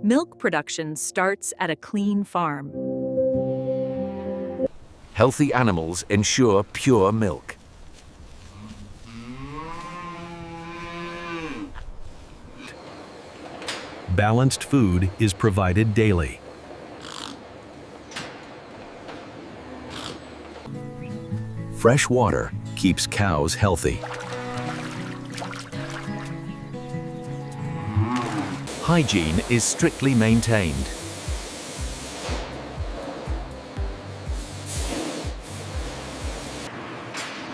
Milk production starts at a clean farm. Healthy animals ensure pure milk. Balanced food is provided daily. Fresh water keeps cows healthy. Hygiene is strictly maintained.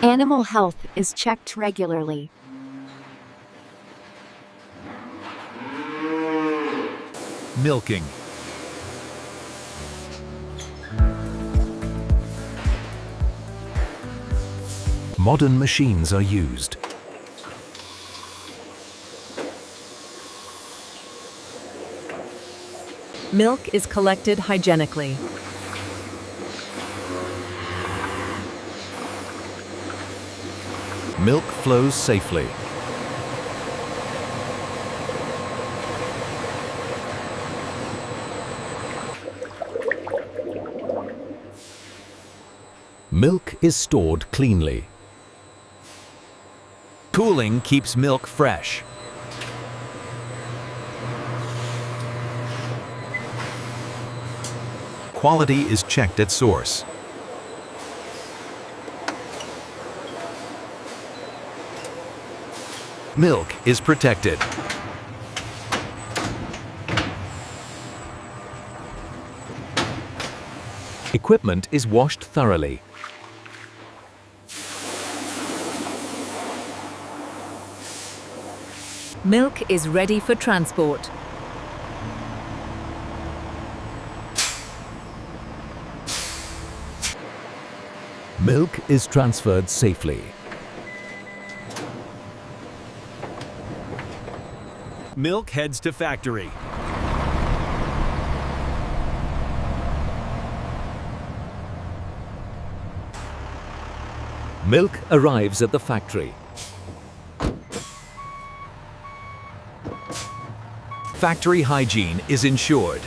Animal health is checked regularly. Milking. Modern machines are used. Milk is collected hygienically. Milk flows safely. Milk is stored cleanly. Cooling keeps milk fresh. Quality is checked at source. Milk is protected. Equipment is washed thoroughly. Milk is ready for transport. Milk is transferred safely. Milk heads to factory. Milk arrives at the factory. Factory hygiene is ensured.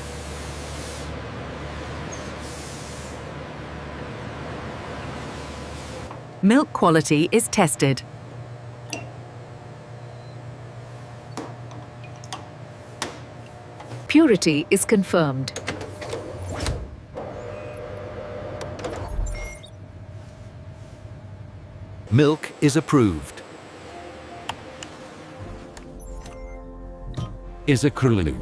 Milk quality is tested. Purity is confirmed. Milk is approved. Is a krulu.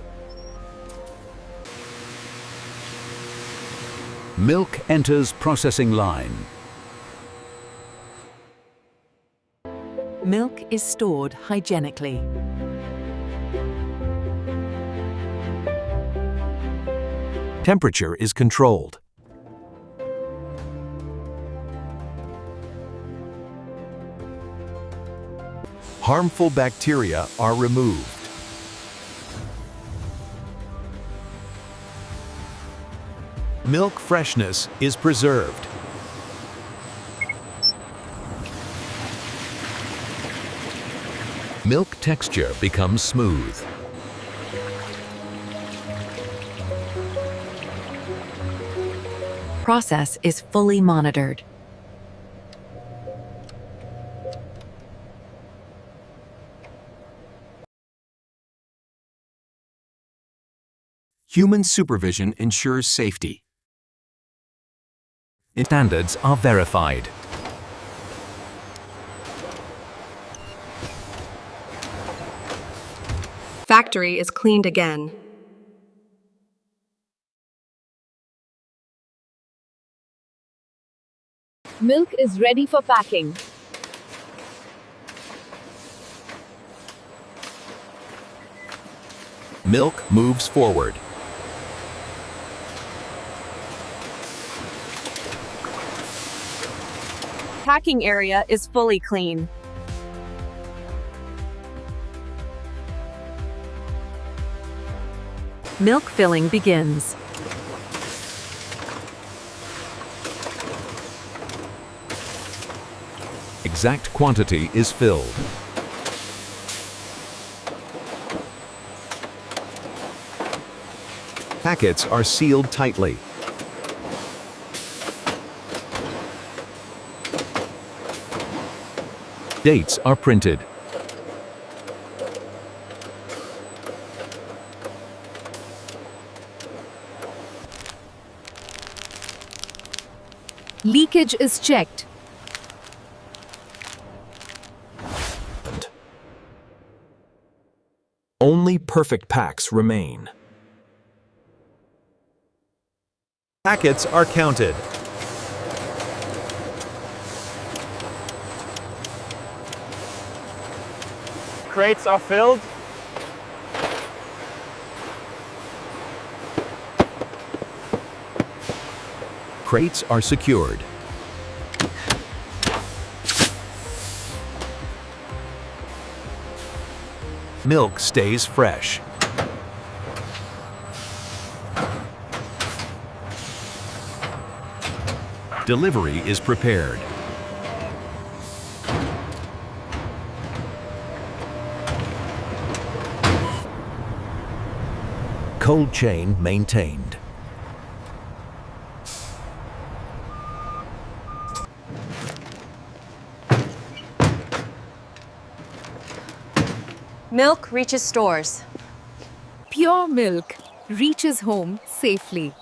Milk enters processing line. Milk is stored hygienically. Temperature is controlled. Harmful bacteria are removed. Milk freshness is preserved. Milk texture becomes smooth. Process is fully monitored. Human supervision ensures safety. Standards are verified. Factory is cleaned again. Milk is ready for packing. Milk moves forward. Packing area is fully clean. Milk filling begins. Exact quantity is filled. Packets are sealed tightly. Dates are printed. Leakage is checked. Only perfect packs remain. Packets are counted. Crates are filled. Crates are secured. Milk stays fresh. Delivery is prepared. Cold chain maintained. Milk reaches stores. Pure milk reaches home safely.